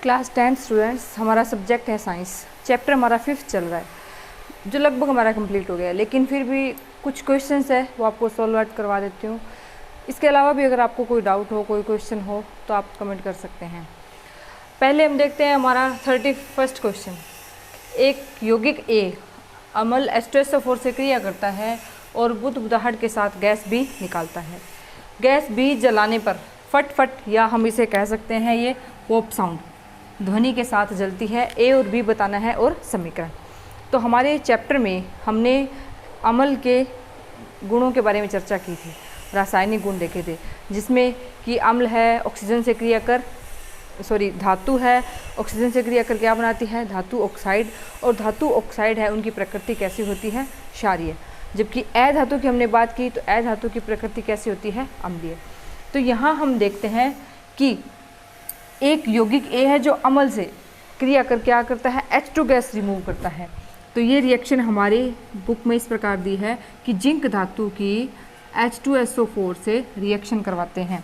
Class 10 students, हमारा subject है science. Chapter हमारा 5th चल रहा है जो लगभग हमारा कंप्लीट हो गया है, लेकिन फिर भी कुछ क्वेश्चंस है वो आपको सॉल्व आउट करवा देती हूँ। इसके अलावा भी अगर आपको कोई डाउट हो, कोई क्वेश्चन हो तो आप कमेंट कर सकते हैं। पहले हम देखते हैं हमारा 31st क्वेश्चन। एक यौगिक ए अम्ल H2SO4 से क्रिया करता है और बुदबुदाहट के साथ गैस भी निकालता है। गैस भी जलाने पर फट फट या हम इसे कह सकते हैं ये पॉप साउंड ध्वनि के साथ जलती है। ए और बी बताना है और समीकरण। तो हमारे चैप्टर में हमने अम्ल के गुणों के बारे में चर्चा की थी, रासायनिक गुण देखे थे, जिसमें कि अम्ल है ऑक्सीजन से क्रिया कर धातु है ऑक्सीजन से क्रिया कर क्या बनाती है, धातु ऑक्साइड। और धातु ऑक्साइड है उनकी प्रकृति कैसी होती है, क्षारीय। जबकि अधातु की हमने बात की तो अधातु की प्रकृति कैसी होती है, अम्लीय। तो यहाँ हम देखते हैं कि एक यौगिक ए है जो अम्ल से क्रिया कर क्या करता है, H2 गैस रिमूव करता है। तो ये रिएक्शन हमारी बुक में इस प्रकार दी है कि जिंक धातु की H2SO4 से रिएक्शन करवाते हैं,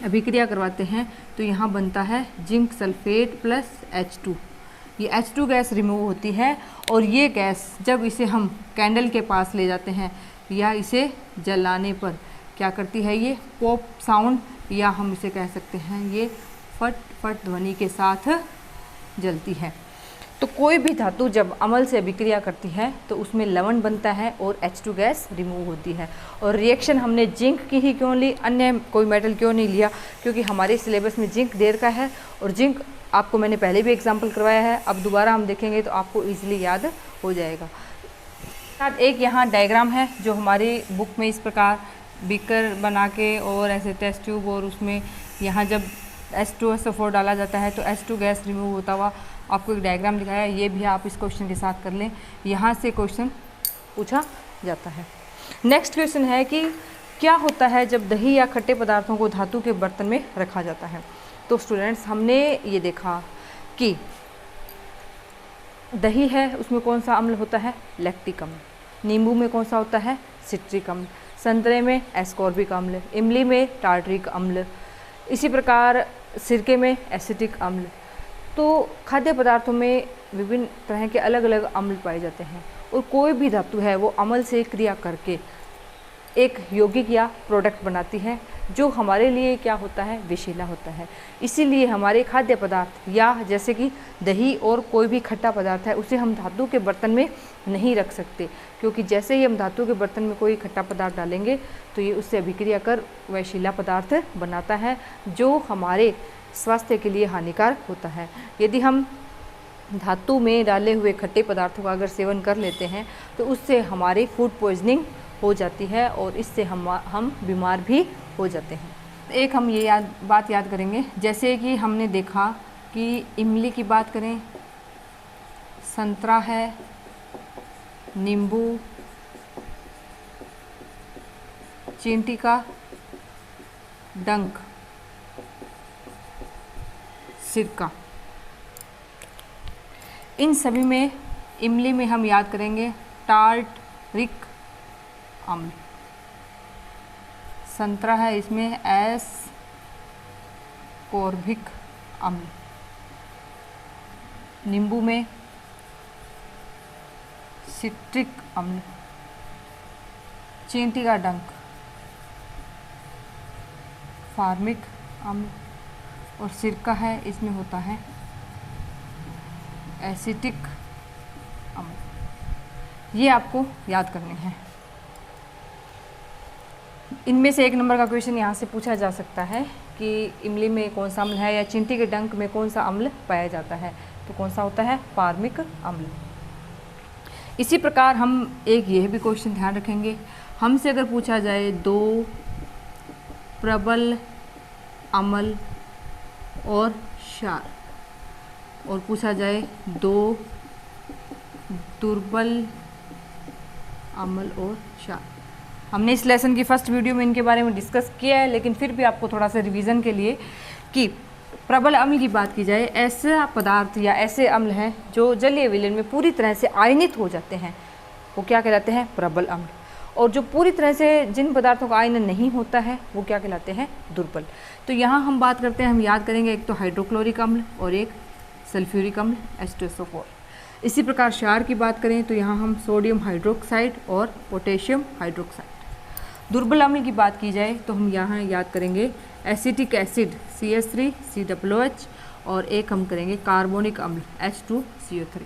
अभिक्रिया करवाते हैं। तो यहाँ बनता है जिंक सल्फेट प्लस H2। ये H2 गैस रिमूव होती है और ये गैस जब इसे हम कैंडल के पास ले जाते हैं या इसे जलाने पर क्या करती है, ये पॉप साउंड या हम इसे कह सकते हैं ये फट फट ध्वनि के साथ जलती है। तो कोई भी धातु जब अम्ल से अभिक्रिया करती है तो उसमें लवण बनता है और H2 गैस रिमूव होती है। और रिएक्शन हमने जिंक की ही क्यों ली, अन्य कोई मेटल क्यों नहीं लिया, क्योंकि हमारे सिलेबस में जिंक देर का है और जिंक आपको मैंने पहले भी एग्जाम्पल करवाया है। अब दोबारा हम देखेंगे तो आपको ईजिली याद हो जाएगा। साथ एक यहाँ डायग्राम है जो हमारी बुक में इस प्रकार बीकर बना के और ऐसे टेस्ट ट्यूब और उसमें यहाँ जब H2SO4 डाला जाता है तो H2 गैस रिमूव होता हुआ आपको एक डायग्राम दिखाया है। ये भी आप इस क्वेश्चन के साथ कर लें, यहाँ से क्वेश्चन पूछा जाता है। नेक्स्ट क्वेश्चन है कि क्या होता है जब दही या खट्टे पदार्थों को धातु के बर्तन में रखा जाता है। तो स्टूडेंट्स हमने ये देखा कि दही है उसमें कौन सा अम्ल होता है, लैक्टिक अम्ल। नींबू में कौन सा होता है, सिट्रिक अम्ल। संतरे में एस्कॉर्बिक अम्ल। इमली में टार्टरिक अम्ल। इसी प्रकार सिरके में एसिटिक अम्ल। तो खाद्य पदार्थों में विभिन्न तरह के अलग अलग अम्ल पाए जाते हैं और कोई भी धातु है वो अम्ल से क्रिया करके एक यौगिक या प्रोडक्ट बनाती है जो हमारे लिए क्या होता है, विषैला होता है। इसीलिए हमारे खाद्य पदार्थ या जैसे कि दही और कोई भी खट्टा पदार्थ है उसे हम धातु के बर्तन में नहीं रख सकते, क्योंकि जैसे ही हम धातु के बर्तन में कोई खट्टा पदार्थ डालेंगे तो ये उससे अभिक्रिया कर विषैला पदार्थ बनाता है जो हमारे स्वास्थ्य के लिए हानिकारक होता है। यदि हम धातु में डाले हुए खट्टे पदार्थों का अगर सेवन कर लेते हैं तो उससे हमारी फूड पॉइजनिंग हो जाती है और इससे हम बीमार भी हो जाते हैं। एक हम ये बात याद करेंगे, जैसे कि हमने देखा कि इमली की बात करें, संतरा है, नींबू, चींटी का डंक, सिरका। इन सभी में इमली में हम याद करेंगे टार्टरिक अम्ल। संतरा है इसमें एस्कॉर्बिक अम्ल। नींबू में सिट्रिक अम्ल। चींटी का डंक फार्मिक अम्ल और सिरका है इसमें होता है एसिटिक अम्ल। ये आपको याद करने हैं। इनमें से एक नंबर का क्वेश्चन यहाँ से पूछा जा सकता है कि इमली में कौन सा अम्ल है या चींटी के डंक में कौन सा अम्ल पाया जाता है, तो कौन सा होता है, फार्मिक अम्ल। इसी प्रकार हम एक यह भी क्वेश्चन ध्यान रखेंगे, हमसे अगर पूछा जाए दो प्रबल अम्ल और क्षार और पूछा जाए दो दुर्बल अम्ल और क्षार। हमने इस लेसन की फर्स्ट वीडियो में इनके बारे में डिस्कस किया है, लेकिन फिर भी आपको थोड़ा सा रिवीजन के लिए कि प्रबल अम्ल की बात की जाए, ऐसा पदार्थ या ऐसे अम्ल हैं जो जलीय विलयन में पूरी तरह से आयनित हो जाते हैं, वो क्या कहलाते हैं, प्रबल अम्ल। और जो पूरी तरह से जिन पदार्थों का आयन नहीं होता है वो क्या कहलाते हैं, दुर्बल। तो यहाँ हम बात करते हैं, हम याद करेंगे एक तो हाइड्रोक्लोरिक अम्ल और एक सल्फ्यूरिक अम्ल H2SO4। इसी प्रकार क्षार की बात करें तो यहाँ हम सोडियम हाइड्रोक्साइड और पोटेशियम हाइड्रोक्साइड। दुर्बल अम्ल की बात की जाए तो हम यहाँ याद करेंगे एसिटिक एसिड CH3COOH और एक हम करेंगे कार्बोनिक अम्ल H2CO3।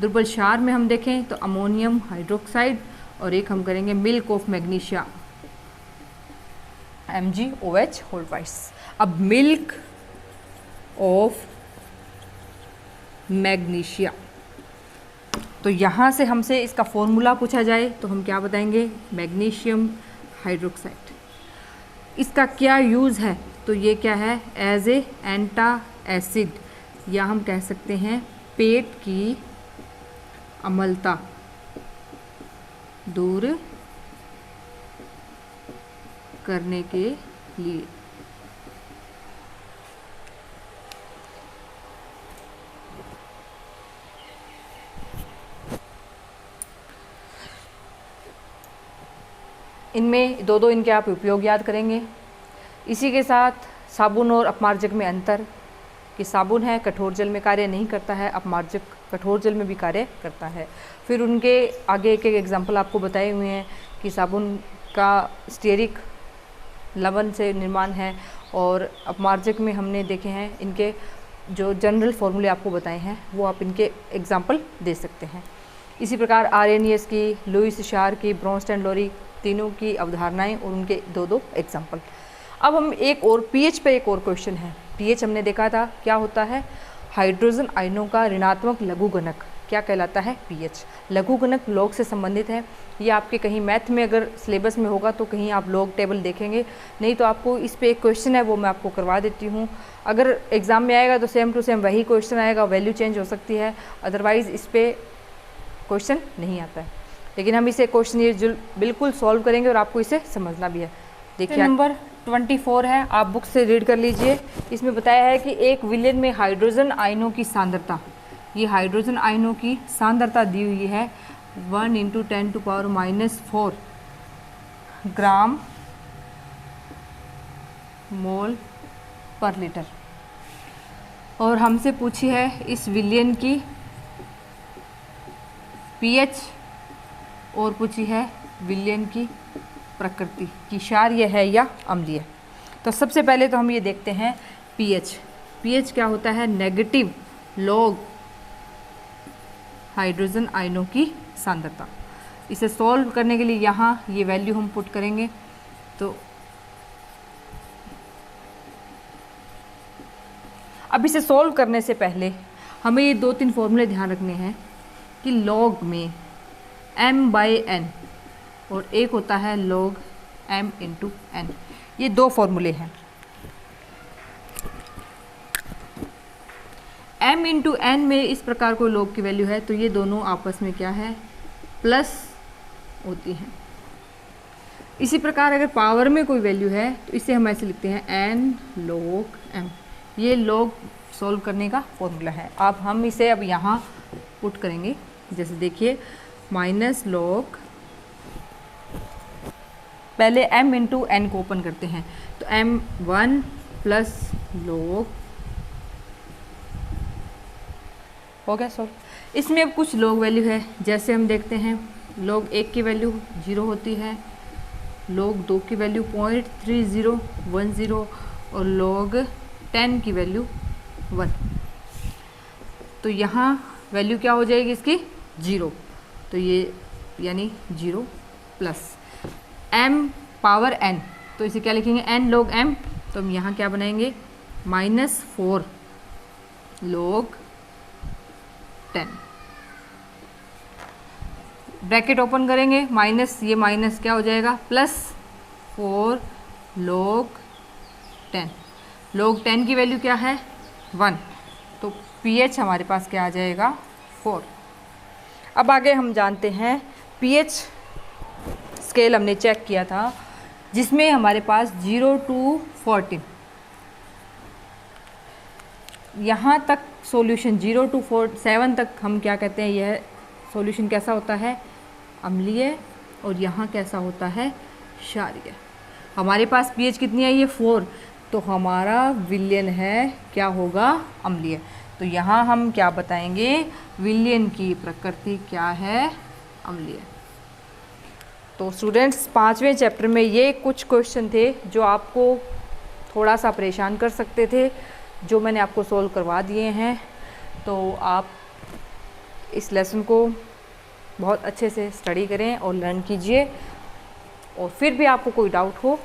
दुर्बल क्षार में हम देखें तो अमोनियम हाइड्रोक्साइड और एक हम करेंगे milk of magnesia MgOH whole twice. अब मिल्क ऑफ मैग्नीशिया, तो यहाँ से हमसे इसका फॉर्मूला पूछा जाए तो हम क्या बताएंगे, मैग्नीशियम हाइड्रोक्साइड। इसका क्या यूज़ है, तो ये क्या है, एज ए एंटा एसिड, या हम कह सकते हैं पेट की अम्लता दूर करने के लिए। इनमें दो इनके आप उपयोग याद करेंगे। इसी के साथ साबुन और अपमार्जक में अंतर, कि साबुन है कठोर जल में कार्य नहीं करता है, अपमार्जक कठोर जल में भी कार्य करता है। फिर उनके आगे एक एग्जाम्पल आपको बताए हुए हैं कि साबुन का स्टेरिक लवण से निर्माण है और अपमार्जक में हमने देखे हैं इनके जो जनरल फॉर्मूले आपको बताए हैं वो आप इनके एग्जाम्पल दे सकते हैं। इसी प्रकार आर्रेनियस की, लुईस क्षार की, ब्रोंस्टेन लोरी, तीनों की अवधारणाएं और उनके दो एग्जाम्पल। अब हम एक और पीएच पे एक और क्वेश्चन है। पीएच हमने देखा था क्या होता है, हाइड्रोजन आयनों का ऋणात्मक लघुगणक क्या कहलाता है, पीएच। लघुगणक लॉग से संबंधित है। ये आपके कहीं मैथ में अगर सिलेबस में होगा तो कहीं आप लॉग टेबल देखेंगे, नहीं तो आपको इस पे एक क्वेश्चन है वो मैं आपको करवा देती हूँ। अगर एग्ज़ाम में आएगा तो सेम टू सेम वही क्वेश्चन आएगा, वैल्यू चेंज हो सकती है, अदरवाइज़ इस पर क्वेश्चन नहीं आता है। लेकिन हम इसे क्वेश्चन ये बिल्कुल सॉल्व करेंगे और आपको इसे समझना भी है। देखिए नंबर 24 है, आप बुक से रीड कर लीजिए। इसमें बताया है कि एक विलयन में हाइड्रोजन आयनों की सांद्रता, ये हाइड्रोजन आयनों की सांद्रता दी हुई है 1 × 10⁻⁻⁴ ग्राम मोल पर लीटर, और हमसे पूछी है इस विलयन की पीएच और पूछी है विलयन की प्रकृति की, क्षारीय है या अम्लीय। तो सबसे पहले तो हम ये देखते हैं पीएच। पीएच क्या होता है, नेगेटिव लॉग हाइड्रोजन आयनों की सांद्रता। इसे सॉल्व करने के लिए यहाँ ये वैल्यू हम पुट करेंगे। तो अब इसे सॉल्व करने से पहले हमें ये 2-3 फॉर्मूले ध्यान रखने हैं कि लॉग में m/n और एक होता है log m × n, ये 2 फॉर्मूले हैं। m × n में इस प्रकार कोई log की वैल्यू है तो ये दोनों आपस में क्या है, प्लस होती हैं। इसी प्रकार अगर पावर में कोई वैल्यू है तो इसे हम ऐसे लिखते हैं n log m, ये log सॉल्व करने का फॉर्मूला है। अब हम इसे अब यहाँ पुट करेंगे, जैसे देखिए माइनस लॉग, पहले m × n को ओपन करते हैं तो m1 प्लस log हो गया सॉल्व। इसमें अब कुछ log वैल्यू है, जैसे हम देखते हैं log 1 की वैल्यू 0 होती है, log 2 की वैल्यू 0.3010 और log 10 की वैल्यू 1। तो यहाँ वैल्यू क्या हो जाएगी इसकी, 0। तो ये यानी 0 प्लस m पावर n, तो इसे क्या लिखेंगे, n log m। तो हम यहाँ क्या बनाएंगे, -4 log 10, ब्रैकेट ओपन करेंगे, माइनस ये माइनस क्या हो जाएगा, +4 log 10। log 10 की वैल्यू क्या है, 1, तो pH हमारे पास क्या आ जाएगा, 4। अब आगे हम जानते हैं pH स्केल हमने चेक किया था जिसमें हमारे पास 0 to 14, यहाँ तक सॉल्यूशन 0 to 7 तक हम क्या कहते हैं, यह सॉल्यूशन कैसा होता है, अम्लीय और यहाँ कैसा होता है क्षारीय। हमारे पास pH कितनी आई है 4, तो हमारा विलयन है क्या होगा अम्लीय। तो यहाँ हम क्या बताएंगे, विलयन की प्रकृति क्या है अम्लीय। तो स्टूडेंट्स 5वें चैप्टर में ये कुछ क्वेश्चन थे जो आपको थोड़ा सा परेशान कर सकते थे, जो मैंने आपको सॉल्व करवा दिए हैं। तो आप इस लेसन को बहुत अच्छे से स्टडी करें और लर्न कीजिए, और फिर भी आपको कोई डाउट हो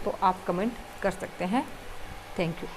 तो आप कमेंट कर सकते हैं। Thank you.